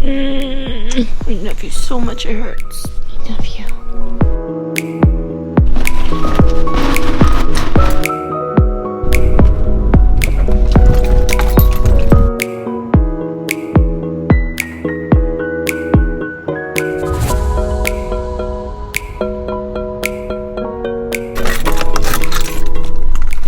I love you so much, it hurts. I love you.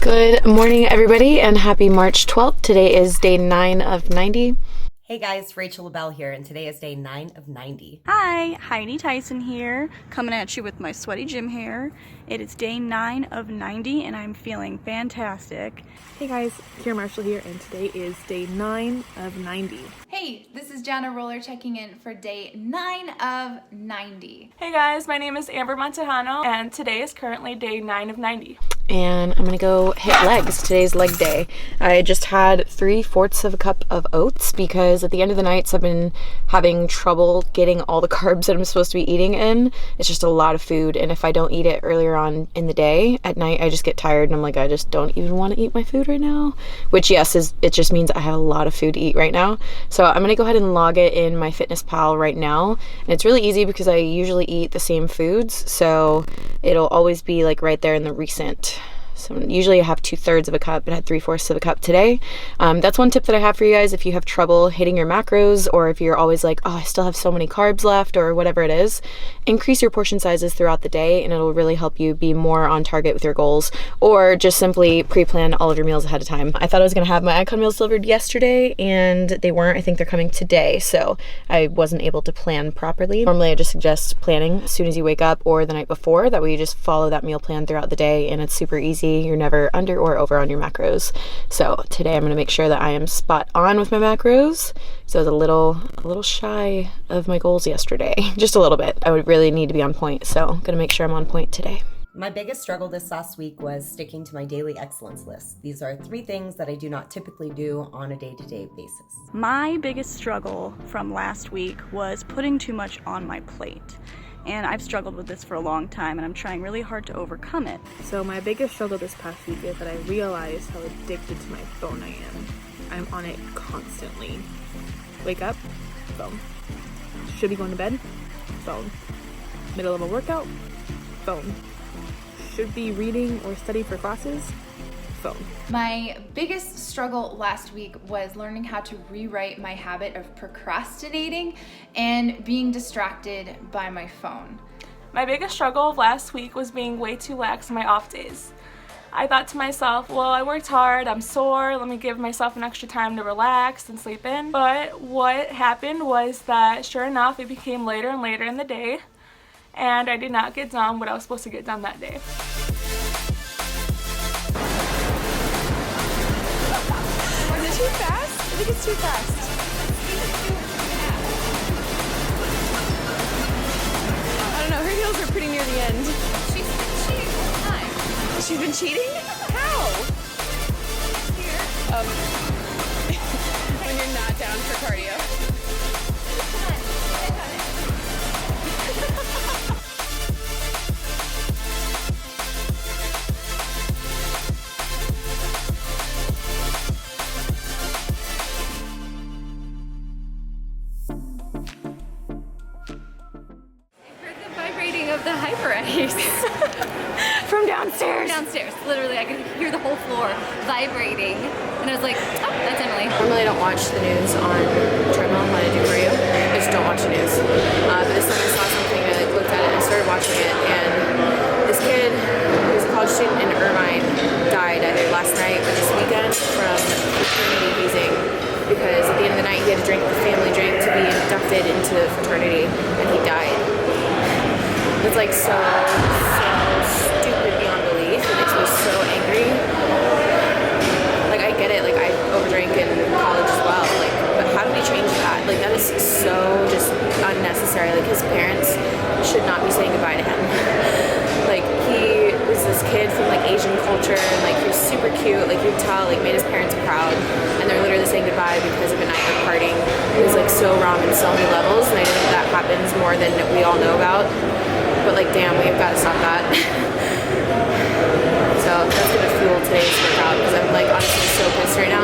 Good morning, everybody, and happy March 12th. Today is day 9 of 90. Hey guys, Rachel LaBelle here, and today is day 9 of 90. Hi, Heidi Tyson here, coming at you with my sweaty gym hair. It is day 9 of 90, and I'm feeling fantastic. Hey guys, Kira Marshall here, and today is day 9 of 90. Hey, this is Jana Roller checking in for day 9 of 90. Hey guys, my name is Amber Montejano, and today is currently day 9 of 90. And I'm gonna go hit legs. Today's leg day. I just had 3/4 of a cup of oats because at the end of the nights I've been having trouble getting all the carbs that I'm supposed to be eating in. It's just a lot of food, and if I don't eat it earlier on in the day, at night I just get tired and I'm like, I just don't even want to eat my food right now. Which, yes, it just means I have a lot of food to eat right now. So I'm gonna go ahead and log it in MyFitnessPal right now. And it's really easy because I usually eat the same foods, so it'll always be like right there in the recent. So usually I have 2/3 of a cup, but I had 3/4 of a cup today. That's one tip that I have for you guys if you have trouble hitting your macros, or if you're always like, oh, I still have so many carbs left, or whatever it is. Increase your portion sizes throughout the day, and it'll really help you be more on target with your goals, or just simply pre-plan all of your meals ahead of time. I thought I was gonna have my icon meals delivered yesterday, and they weren't. I think they're coming today, so I wasn't able to plan properly. Normally I just suggest planning as soon as you wake up or the night before. That way you just follow that meal plan throughout the day, and it's super easy. You're never under or over on your macros. So today I'm gonna make sure that I am spot on with my macros. So I was a little shy of my goals yesterday, just a little bit. I would really need to be on point, so I'm gonna make sure I'm on point today. My biggest struggle this last week was sticking to my daily excellence list. These are 3 things that I do not typically do on a day-to-day basis. My biggest struggle from last week was putting too much on my plate. And I've struggled with this for a long time, and I'm trying really hard to overcome it. So my biggest struggle this past week is that I realized how addicted to my phone I am. I'm on it constantly. Wake up, phone. Should be going to bed, phone. Middle of a workout, phone. Should be reading or study for classes, phone. My biggest struggle last week was learning how to rewrite my habit of procrastinating and being distracted by my phone. My biggest struggle of last week was being way too lax on my off days. I thought to myself, well, I worked hard, I'm sore, let me give myself an extra time to relax and sleep in. But what happened was that, sure enough, it became later and later in the day, and I did not get done what I was supposed to get done that day. Is it too fast? I think it's too fast. I don't know, her heels are pretty near the end. She's been cheating the whole time. She's been cheating? How? Here. When you're not down for cardio. Come on, get on it. Vibrating of the HyperIce From downstairs. downstairs. Literally, I could hear the whole floor vibrating, and I was like, "Oh, that's Emily." Normally I don't watch the news on treadmill when I do for you. I just don't watch the news. But this time I saw something, I looked at it and I started watching it, and this kid who's a college student in Irvine died either last night or this weekend from fraternity hazing, because at the end of the night he had to drink the family drink to be inducted into the fraternity, and he died. It's like so stupid beyond belief. It makes me so angry. Like, I get it, like I overdrank in college as well, like, but how do we change that? Like, that is so just unnecessary. Like, his parents should not be saying goodbye to him. Like, he was this kid from like Asian culture, and like he was super cute, like you could tell, like made his parents proud, and they're literally saying goodbye because of a night of partying. It was like so wrong on so many levels, and I know that happens more than we all know about. But like, damn, we've got to stop that. So that's gonna fuel today's workout, because I'm like honestly so pissed right now.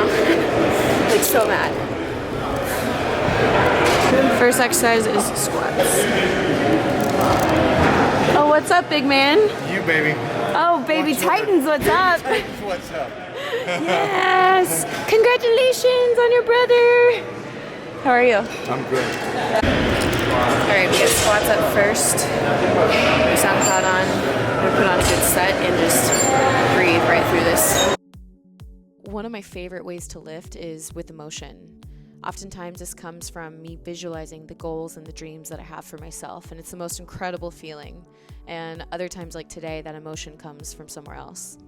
Like so mad. First exercise is squats. Oh, what's up, big man? You, baby. Oh, baby Titans, what's up? Titans, what's up? Yes! Congratulations on your brother! How are you? I'm good. Alright, we get squats up first. SoundCloud on. I'm gonna put on a good set and just breathe right through this. One of my favorite ways to lift is with emotion. Oftentimes this comes from me visualizing the goals and the dreams that I have for myself, and it's the most incredible feeling. And other times like today, that emotion comes from somewhere else.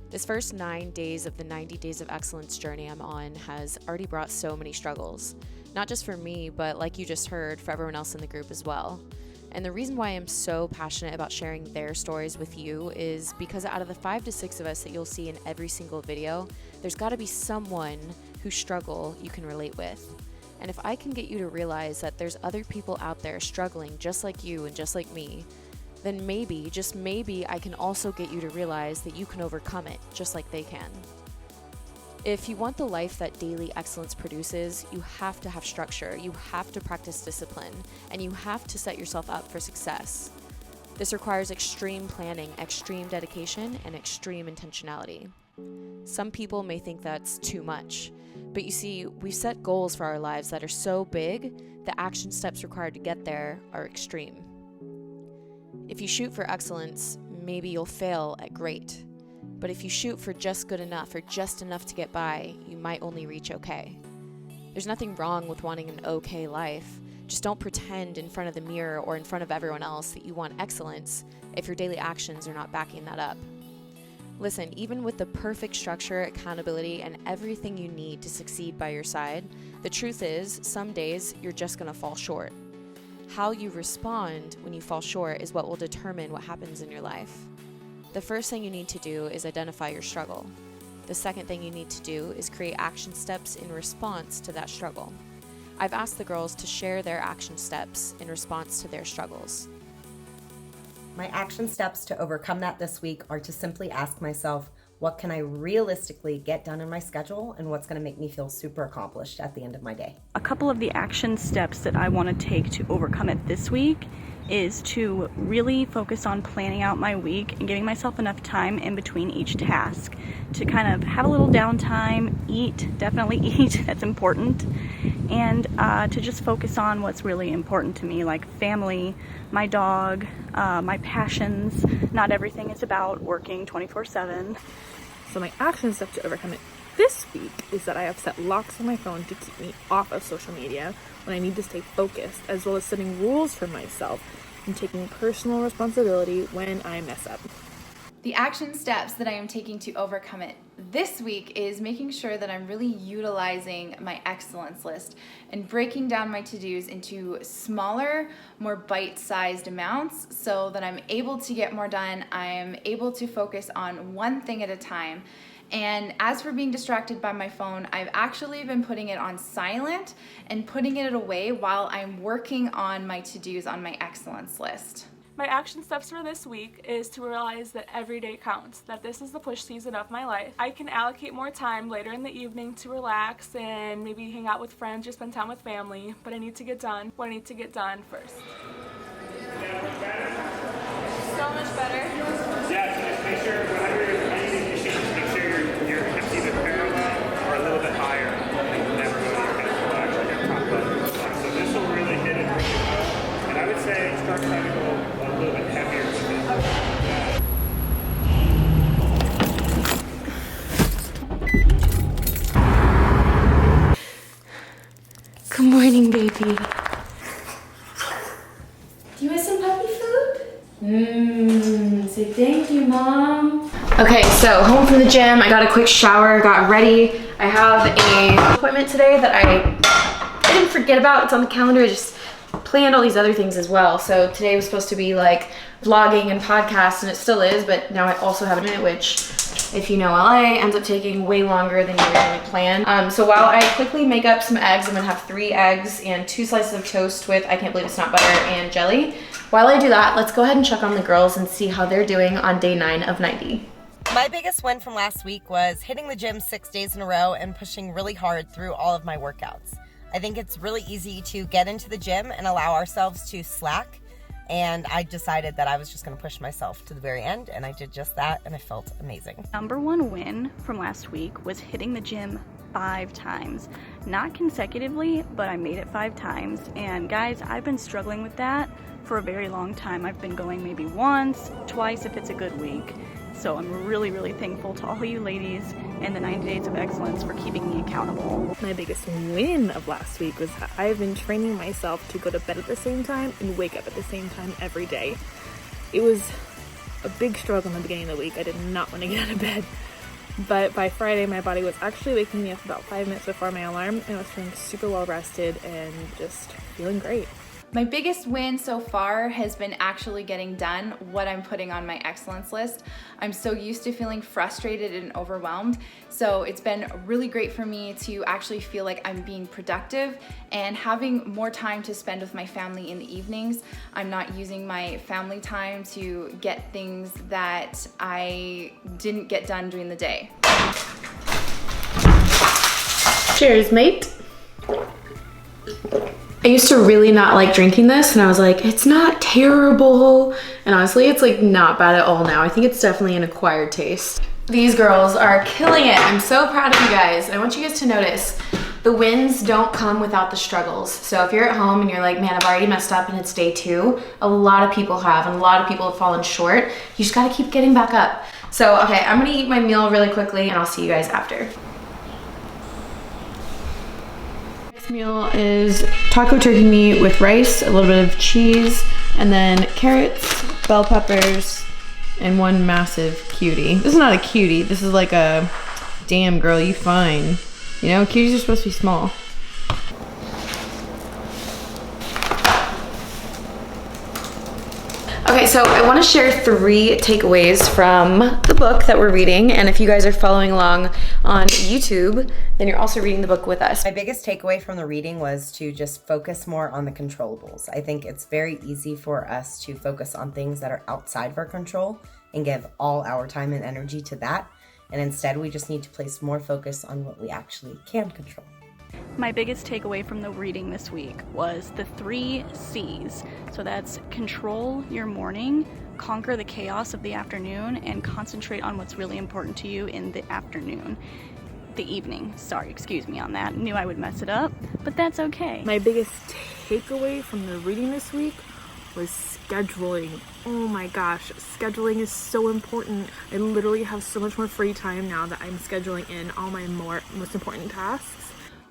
This first 9 days of the 90 Days of Excellence journey I'm on has already brought so many struggles. Not just for me, but like you just heard, for everyone else in the group as well. And the reason why I'm so passionate about sharing their stories with you is because out of the 5 to 6 of us that you'll see in every single video, there's got to be someone whose struggle you can relate with. And if I can get you to realize that there's other people out there struggling just like you and just like me, then maybe, just maybe, I can also get you to realize that you can overcome it just like they can. If you want the life that daily excellence produces, you have to have structure, you have to practice discipline, and you have to set yourself up for success. This requires extreme planning, extreme dedication, and extreme intentionality. Some people may think that's too much, but you see, we've set goals for our lives that are so big, the action steps required to get there are extreme. If you shoot for excellence, maybe you'll fail at great. But if you shoot for just good enough or just enough to get by, you might only reach okay. There's nothing wrong with wanting an okay life. Just don't pretend in front of the mirror or in front of everyone else that you want excellence if your daily actions are not backing that up. Listen, even with the perfect structure, accountability, and everything you need to succeed by your side, the truth is, some days you're just gonna fall short. How you respond when you fall short is what will determine what happens in your life. The first thing you need to do is identify your struggle. The second thing you need to do is create action steps in response to that struggle. I've asked the girls to share their action steps in response to their struggles. My action steps to overcome that this week are to simply ask myself, what can I realistically get done in my schedule, and what's going to make me feel super accomplished at the end of my day? A couple of the action steps that I want to take to overcome it this week is to really focus on planning out my week and giving myself enough time in between each task to kind of have a little downtime, eat, definitely eat, that's important, and to just focus on what's really important to me, like family, my dog, my passions. Not everything is about working 24/7. So my action step to overcome it this week is that I have set locks on my phone to keep me off of social media when I need to stay focused, as well as setting rules for myself and taking personal responsibility when I mess up. The action steps that I am taking to overcome it this week is making sure that I'm really utilizing my excellence list and breaking down my to-dos into smaller, more bite-sized amounts so that I'm able to get more done. I'm able to focus on one thing at a time. And as for being distracted by my phone, I've actually been putting it on silent and putting it away while I'm working on my to-dos on my excellence list. My action steps for this week is to realize that every day counts, that this is the push season of my life. I can allocate more time later in the evening to relax and maybe hang out with friends or spend time with family, but I need to get done what I need to get done first. So much better. Yeah, so just make sure whenever you're using your machine, make sure your hips either parallel or a little bit higher. And never go to your hips, but actually your top button. So this will really hit and bring it up. And I would say start trying to go a little bit heavier with it. Good morning, baby. Do you want some puppy food? Say thank you, Mom. Okay, so home from the gym. I got a quick shower, got ready. I have an appointment today that I didn't forget about. It's on the calendar. I just planned all these other things as well. So today was supposed to be like vlogging and podcast, and it still is, but now I also have a minute, which, if you know LA, ends up taking way longer than you originally planned. So while I quickly make up some eggs, I'm gonna have 3 eggs and 2 slices of toast with, I can't believe it's not butter, and jelly. While I do that, let's go ahead and check on the girls and see how they're doing on day 9 of 90. My biggest win from last week was hitting the gym 6 days in a row and pushing really hard through all of my workouts. I think it's really easy to get into the gym and allow ourselves to slack. And I decided that I was just gonna push myself to the very end, and I did just that, and it felt amazing. Number one win from last week was hitting the gym 5 times. Not consecutively, but I made it 5 times. And guys, I've been struggling with that for a very long time. I've been going maybe once, twice if it's a good week. So I'm really, really thankful to all you ladies and the 90 Days of Excellence for keeping me accountable. My biggest win of last week was that I've been training myself to go to bed at the same time and wake up at the same time every day. It was a big struggle in the beginning of the week. I did not want to get out of bed. But by Friday, my body was actually waking me up about 5 minutes before my alarm, and I was feeling super well rested and just feeling great. My biggest win so far has been actually getting done what I'm putting on my excellence list. I'm so used to feeling frustrated and overwhelmed, so it's been really great for me to actually feel like I'm being productive and having more time to spend with my family in the evenings. I'm not using my family time to get things that I didn't get done during the day. Cheers, mate. I used to really not like drinking this, and I was like, it's not terrible. And honestly, it's like not bad at all now. I think it's definitely an acquired taste. These girls are killing it. I'm so proud of you guys. I want you guys to notice the wins don't come without the struggles. So if you're at home and you're like, man, I've already messed up and it's day 2, a lot of people have, and a lot of people have fallen short. You just gotta keep getting back up. So, okay, I'm gonna eat my meal really quickly and I'll see you guys after. Meal is taco turkey meat with rice, a little bit of cheese, and then carrots, bell peppers, and one massive cutie. This is not a cutie, this is like a, damn girl, you fine. You know, cuties are supposed to be small. Okay, so I want to share 3 takeaways from the book that we're reading, and if you guys are following along on YouTube, then you're also reading the book with us. My biggest takeaway from the reading was to just focus more on the controllables. I think it's very easy for us to focus on things that are outside of our control and give all our time and energy to that, and instead we just need to place more focus on what we actually can control. My biggest takeaway from the reading this week was the 3 C's. So that's control your morning, conquer the chaos of the afternoon, and concentrate on what's really important to you in the afternoon. The evening. Sorry, excuse me on that. Knew I would mess it up, but that's okay. My biggest takeaway from the reading this week was scheduling. Oh my gosh, scheduling is so important. I literally have so much more free time now that I'm scheduling in all my most important tasks.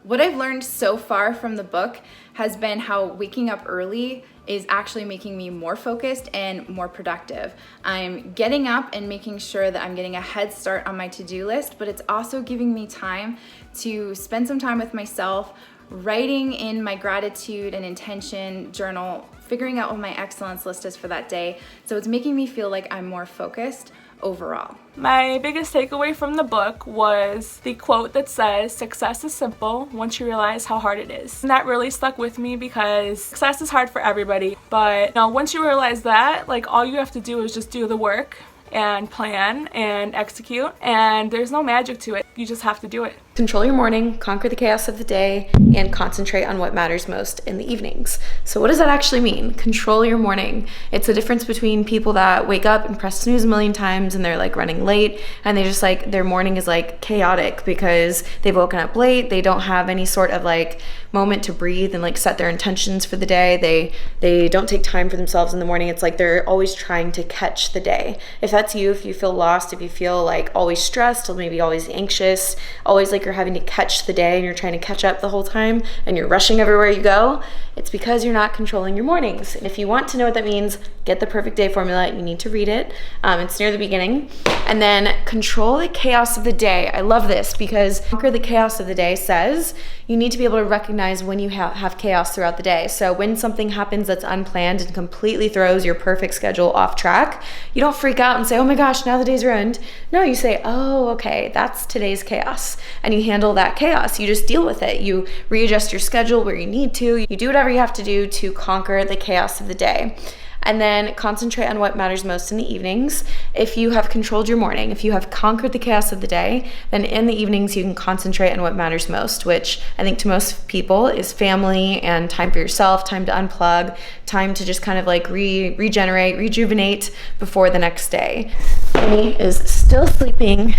What I've learned so far from the book has been how waking up early is actually making me more focused and more productive. I'm getting up and making sure that I'm getting a head start on my to-do list, but it's also giving me time to spend some time with myself, writing in my gratitude and intention journal, figuring out what my excellence list is for that day. So it's making me feel like I'm more focused overall. My biggest takeaway from the book was the quote that says, "Success is simple once you realize how hard it is." And that really stuck with me because success is hard for everybody. But once you realize that, like, all you have to do is just do the work and plan and execute, and there's no magic to it. You just have to do it. Control your morning, conquer the chaos of the day, and concentrate on what matters most in the evenings. So what does that actually mean? Control your morning. It's the difference between people that wake up and press snooze a million times and they're like running late, and they just like, their morning is like chaotic because they've woken up late, they don't have any sort of like moment to breathe and like set their intentions for the day. They don't take time for themselves in the morning. It's like they're always trying to catch the day. If that's you, if you feel lost, if you feel like always stressed, or maybe always anxious, always like you're having to catch the day and you're trying to catch up the whole time and you're rushing everywhere you go, it's because you're not controlling your mornings. And if you want to know what that means, get the perfect day formula. You need to read it. It's near the beginning. And then control the chaos of the day. I love this because conquer the chaos of the day says you need to be able to recognize when you have chaos throughout the day. So when something happens that's unplanned and completely throws your perfect schedule off track, you don't freak out and say, oh my gosh, now the day's ruined. No, you say, oh, okay, that's today's chaos. And you handle that chaos. You just deal with it. You readjust your schedule where you need to. You do whatever you have to do to conquer the chaos of the day. and then concentrate on what matters most in the evenings. If you have controlled your morning, if you have conquered the chaos of the day, then in the evenings you can concentrate on what matters most, which I think to most people is family and time for yourself, time to unplug, time to just kind of like regenerate, rejuvenate before the next day. Amy is still sleeping.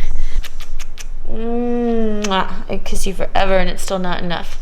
I kiss you forever and it's still not enough.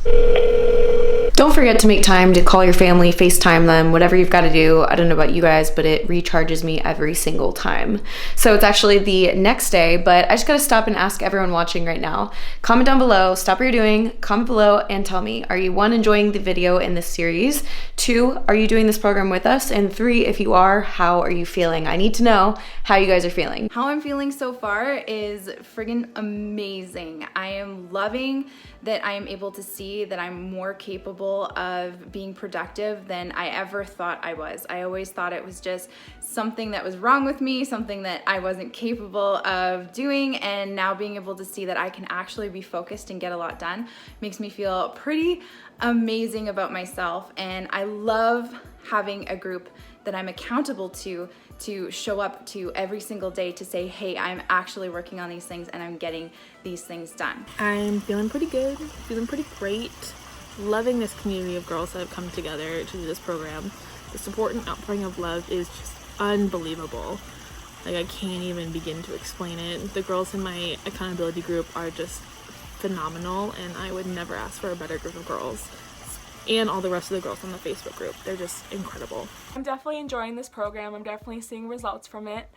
Don't forget to make time to call your family, FaceTime them, whatever you've got to do. I don't know about you guys, but it recharges me every single time. So it's actually the next day, but I just got to stop and ask everyone watching right now. Comment down below, stop what you're doing, comment below and tell me, are you 1, enjoying the video in this series? 2, are you doing this program with us? And 3, if you are, how are you feeling? I need to know how you guys are feeling. How I'm feeling so far is friggin' amazing. I am loving that I am able to see that I'm more capable of being productive than I ever thought I was. I always thought it was just something that was wrong with me, something that I wasn't capable of doing, and now being able to see that I can actually be focused and get a lot done makes me feel pretty amazing about myself. And I love having a group that I'm accountable to show up to every single day to say, hey, I'm actually working on these things and I'm getting these things done. I'm feeling pretty good, feeling pretty great. Loving this community of girls that have come together to do this program. The support and outpouring of love is just unbelievable. Like, I can't even begin to explain it. The girls in my accountability group are just phenomenal, and I would never ask for a better group of girls. And all the rest of the girls on the Facebook group. They're just incredible. I'm definitely enjoying this program. I'm definitely seeing results from it.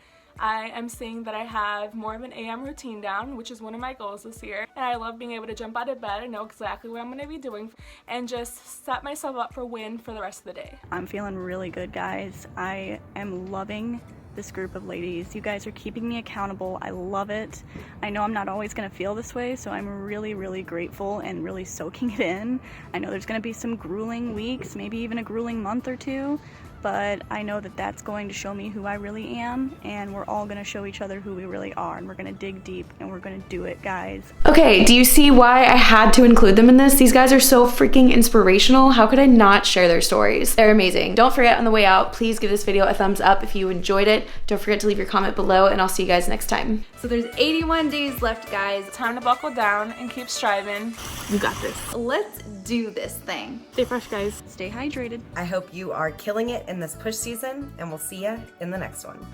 I am seeing that I have more of an AM routine down, which is one of my goals this year. And I love being able to jump out of bed and know exactly what I'm going to be doing and just set myself up for win for the rest of the day. I'm feeling really good, guys. I am loving this group of ladies. You guys are keeping me accountable. I love it. I know I'm not always going to feel this way, so I'm really, really grateful and really soaking it in. I know there's going to be some grueling weeks, maybe even a grueling month or two, but I know that that's going to show me who I really am, and we're all going to show each other who we really are, and we're going to dig deep, and we're going to do it, guys. Okay, do you see why I had to include them in this? These guys are so freaking inspirational. How could I not share their stories? They're amazing. Don't forget, on the way out, please give this video a thumbs up if you enjoyed it. Don't forget to leave your comment below, and I'll see you guys next time. So there's 81 days left, guys. Time to buckle down and keep striving. You got this. Let's do this thing. Stay fresh, guys. Stay hydrated. I hope you are killing it in this push season, and we'll see ya in the next one.